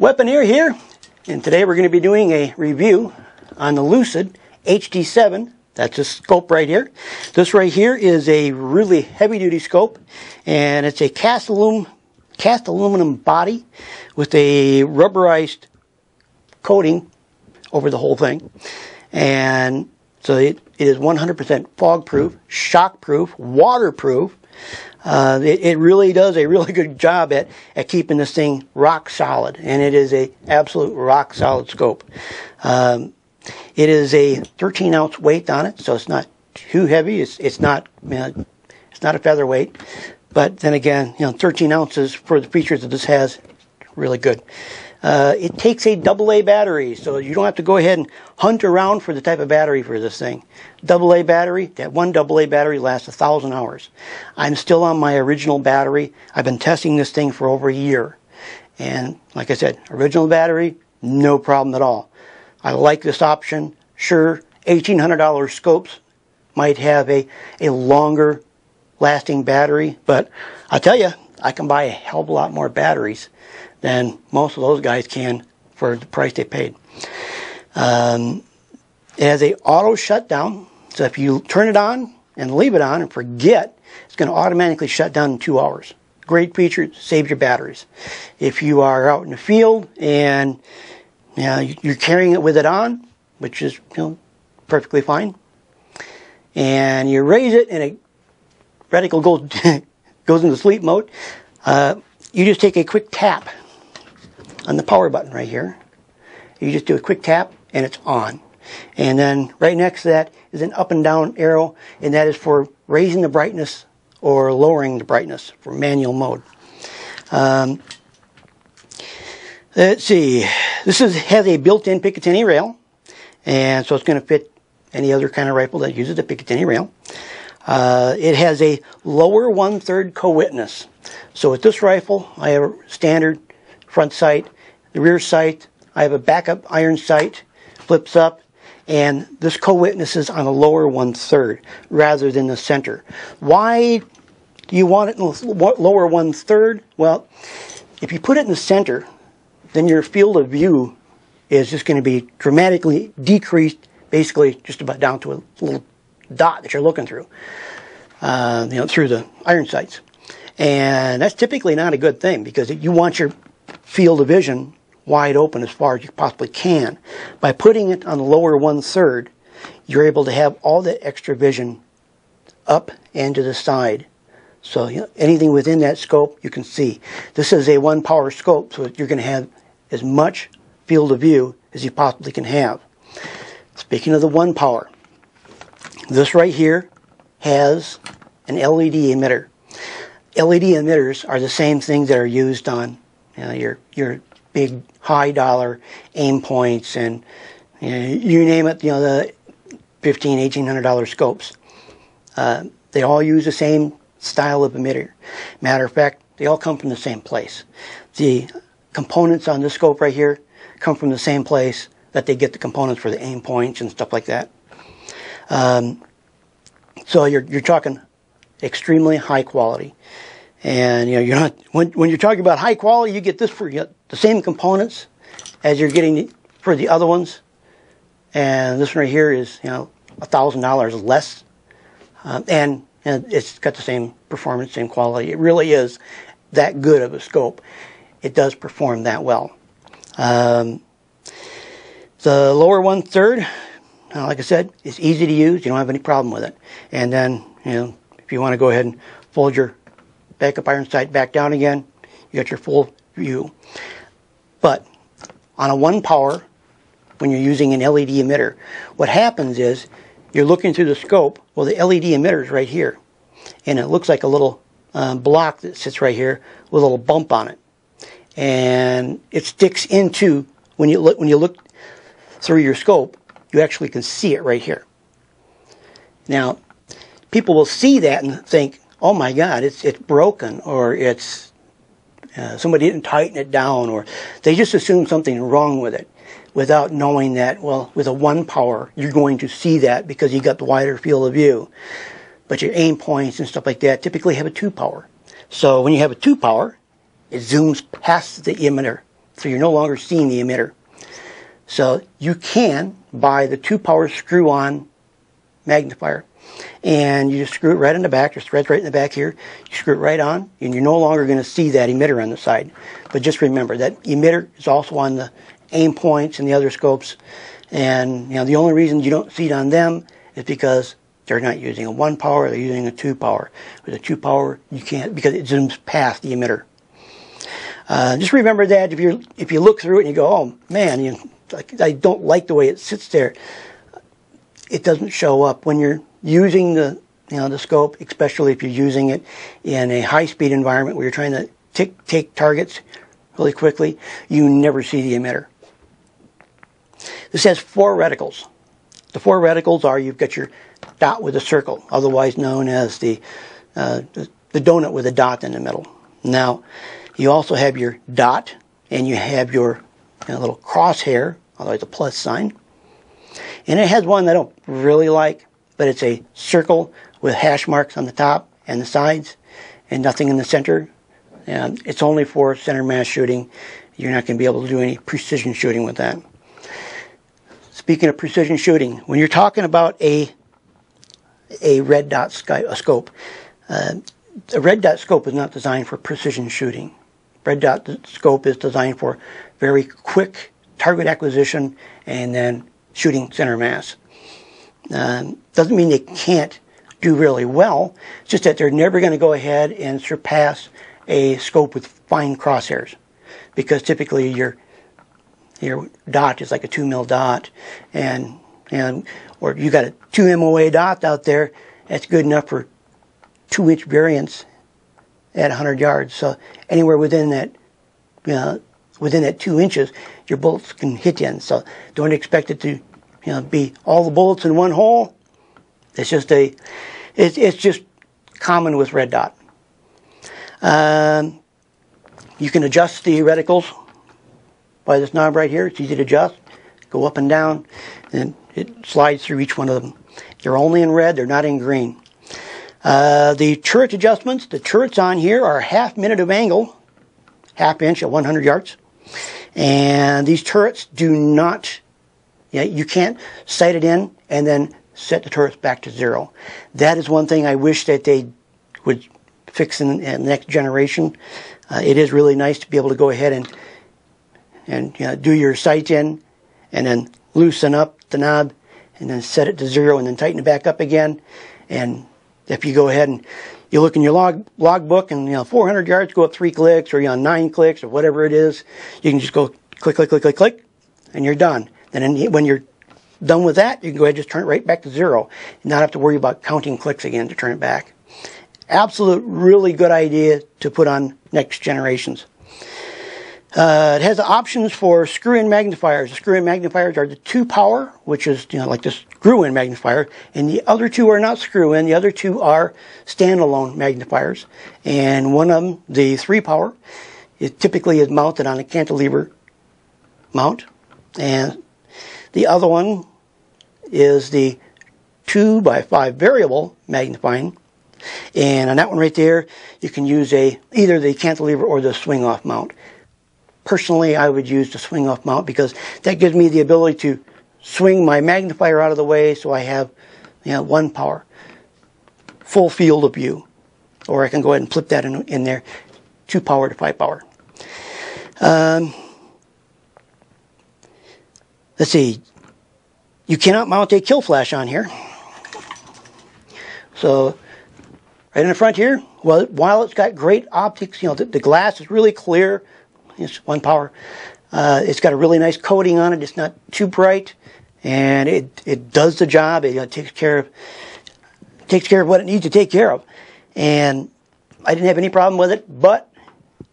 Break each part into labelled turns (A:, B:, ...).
A: Weaponeer here, and today we're going to be doing a review on the Lucid HD7. That's a scope right here. This right here is a really heavy-duty scope, and it's a cast aluminum body with a rubberized coating over the whole thing. And so it is 100% fog-proof, shock-proof, waterproof. It really does a really good job at keeping this thing rock solid, and it is a absolute rock solid scope. It is a 13-ounce weight on it, so it's not too heavy. It's not it's not a featherweight, but then again, 13 ounces for the features that this has, really good. It takes a AA battery, so you don't have to go ahead and hunt around for the type of battery for this thing. AA battery, that one AA battery lasts 1,000 hours. I'm still on my original battery. I've been testing this thing for over a year. And like I said, original battery, no problem at all. I like this option. Sure, $1,800 scopes might have a longer lasting battery, but I'll tell you, I can buy a hell of a lot more batteries than most of those guys can for the price they paid. It has a auto shutdown, so if you turn it on and leave it on and forget, it's going to automatically shut down in 2 hours. Great feature, saves your batteries. If you are out in the field and you're carrying it with it on, which is perfectly fine, and you raise it and a reticle goes into sleep mode, you just take a quick tap on the power button right here. You just do a quick tap and it's on. And then right next to that is an up and down arrow, and that is for raising the brightness or lowering the brightness for manual mode. Let's see. This has a built-in Picatinny rail, and so it's going to fit any other kind of rifle that uses a Picatinny rail. It has a lower 1/3 co-witness. So with this rifle, I have a standard front sight, the rear sight. I have a backup iron sight, flips up, and this co-witnesses on the lower 1/3 rather than the center. Why do you want it in the lower 1/3? Well, if you put it in the center, then your field of view is just going to be dramatically decreased, basically just about down to a little dot that you're looking through, through the iron sights. And that's typically not a good thing, because you want your field of vision wide open as far as you possibly can. By putting it on the lower 1/3, you're able to have all that extra vision up and to the side. So anything within that scope you can see. This is a 1-power scope, so you're going to have as much field of view as you possibly can have. Speaking of the 1-power, this right here has an LED emitter. LED emitters are the same things that are used on your big high-dollar Aimpoints and you name it, the $1,500, $1,800 scopes. They all use the same style of emitter. Matter of fact, they all come from the same place. The components on this scope right here come from the same place that they get the components for the Aimpoints and stuff like that. So you're talking extremely high quality, and you're not when you're talking about high quality, you get this for the same components as you're getting for the other ones, and this one right here is $1,000 less, and it's got the same performance, same quality. It really is that good of a scope. It does perform that well. The lower 1/3, like I said, it's easy to use. You don't have any problem with it. And then, if you want to go ahead and fold your backup iron sight back down again, you got your full view. But on a 1-power, when you're using an LED emitter, what happens is you're looking through the scope. Well, the LED emitter is right here, and it looks like a little block that sits right here with a little bump on it, and it sticks into when you look through your scope. You actually can see it right here. Now, people will see that and think, "Oh my God, it's broken," or it's somebody didn't tighten it down, or they just assume something's wrong with it, without knowing that, well, with a 1-power, you're going to see that because you got the wider field of view. But your Aimpoints and stuff like that typically have a 2-power. So when you have a 2-power, it zooms past the emitter so you're no longer seeing the emitter. So you can buy the 2-power screw-on magnifier, and you just screw it right in the back. There's threads right in the back here. You screw it right on, and you're no longer going to see that emitter on the side. But just remember that emitter is also on the Aimpoints and the other scopes, and the only reason you don't see it on them is because they're not using a 1-power, they're using a 2-power. With a 2-power, you can't, because it zooms past the emitter. Just remember that if you look through it and you go, oh man, I don't like the way it sits there, it doesn't show up when you're using the scope, especially if you're using it in a high-speed environment where you're trying to take targets really quickly. You never see the emitter. This has 4 reticles. The 4 reticles are, you've got your dot with a circle, otherwise known as the donut with a dot in the middle. Now, you also have your dot, and you have your little crosshair, otherwise a plus sign. And it has one that I don't really like, but it's a circle with hash marks on the top and the sides, and nothing in the center. And it's only for center mass shooting. You're not going to be able to do any precision shooting with that. Speaking of precision shooting, when you're talking about a red dot scope, a red dot scope is not designed for precision shooting. Red dot scope is designed for very quick target acquisition and then shooting center mass. Doesn't mean they can't do really well. It's just that they're never going to go ahead and surpass a scope with fine crosshairs, because typically your dot is like a 2mm dot, or you got a 2 MOA dot out there. That's good enough for 2-inch variance at 100 yards. So anywhere within that 2 inches, your bullets can hit you in. So don't expect it to be all the bullets in one hole. It's just it's just common with red dot. You can adjust the reticles by this knob right here. It's easy to adjust. Go up and down, and it slides through each one of them. They're only in red, they're not in green. The turret adjustments, the turrets on here are 1/2 minute of angle, 1/2 inch at 100 yards. And these turrets do not, you can't sight it in and then set the turrets back to 0. That is one thing I wish that they would fix in the next generation. It is really nice to be able to go ahead and do your sight in, and then loosen up the knob, and then set it to 0, and then tighten it back up again. And if you go ahead and you look in your log book, and 400 yards, go up 3 clicks, or 9 clicks, or whatever it is, you can just go click, click, click, click, click, and you're done. Then when you're done with that, you can go ahead and just turn it right back to 0, and not have to worry about counting clicks again to turn it back. Absolute, really good idea to put on next generations. It has options for screw-in magnifiers. The screw-in magnifiers are the 2-power, which is like this screw-in magnifier, and the other 2 are not screw-in. The other 2 are standalone magnifiers, and one of them, the 3-power, it typically is mounted on a cantilever mount, and the other one is the 2x5 variable magnifying. And on that one right there, you can use either the cantilever or the swing-off mount. Personally, I would use the swing-off mount, because that gives me the ability to swing my magnifier out of the way, so I have 1 power, full field of view. Or I can go ahead and flip that in there, 2 power to 5 power. Let's see. You cannot mount a kill flash on here. So right in the front here, well, while it's got great optics, the glass is really clear. It's 1 power. It's got a really nice coating on it. It's not too bright, and it does the job. It takes care of what it needs to take care of. And I didn't have any problem with it. But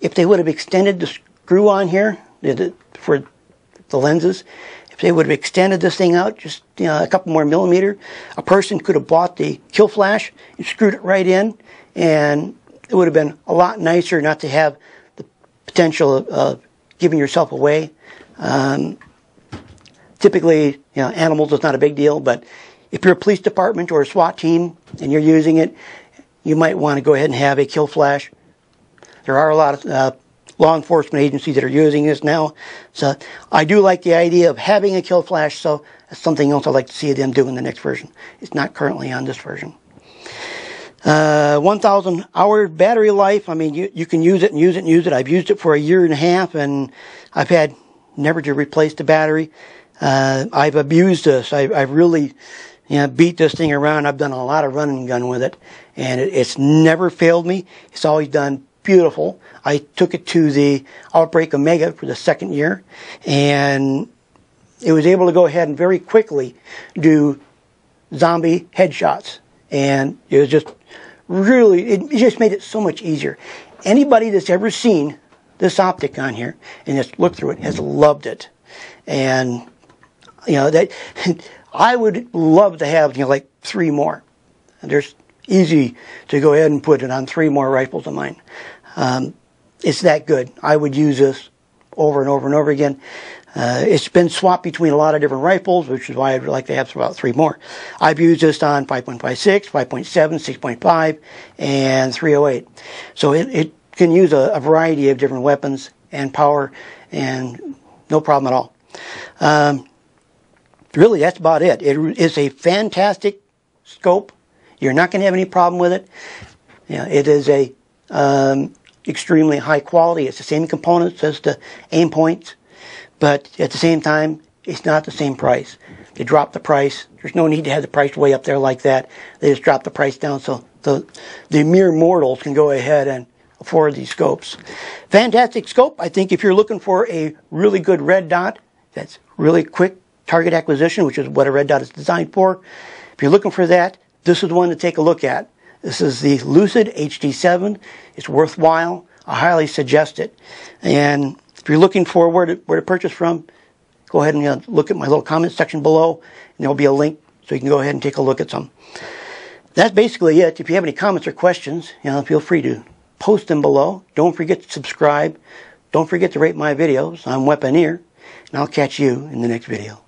A: if they would have extended the screw on here for the lenses, if they would have extended this thing out just a couple more millimeter, a person could have bought the kill flash and screwed it right in, and it would have been a lot nicer not to have potential of giving yourself away. Typically, animals is not a big deal, but if you're a police department or a SWAT team and you're using it, you might want to go ahead and have a kill flash. There are a lot law enforcement agencies that are using this now. So I do like the idea of having a kill flash, so that's something else I'd like to see them do in the next version. It's not currently on this version. 1,000 hour battery life. I mean, you can use it and use it and use it. I've used it for 1.5 years, and I've had never to replace the battery. I've abused this. I've really, beat this thing around. I've done a lot of run and gun with it, and it's never failed me. It's always done beautiful. I took it to the Outbreak Omega for the 2nd year, and it was able to go ahead and very quickly do zombie headshots. And it was just really, it just made it so much easier. Anybody that's ever seen this optic on here and just looked through it has loved it. And, that I would love to have, like 3 more. And there's easy to go ahead and put it on 3 more rifles of mine. It's that good. I would use this over and over and over again. It's been swapped between a lot of different rifles, which is why I'd like to have about 3 more. I've used this on 5.56, 5.7, 6.5, and 308. So it can use a variety of different weapons and power, and no problem at all. Really, that's about it. It is a fantastic scope. You're not going to have any problem with it. It is a extremely high quality. It's the same components as the Aimpoints. But at the same time, it's not the same price. They dropped the price. There's no need to have the price way up there like that. They just dropped the price down so the mere mortals can go ahead and afford these scopes. Fantastic scope. I think if you're looking for a really good red dot, that's really quick target acquisition, which is what a red dot is designed for. If you're looking for that, this is the one to take a look at. This is the Lucid HD7. It's worthwhile. I highly suggest it. And if you're looking for where to purchase from, go ahead and look at my little comment section below, and there will be a link so you can go ahead and take a look at some. That's basically it. If you have any comments or questions, feel free to post them below. Don't forget to subscribe. Don't forget to rate my videos. I'm Weaponeer, and I'll catch you in the next video.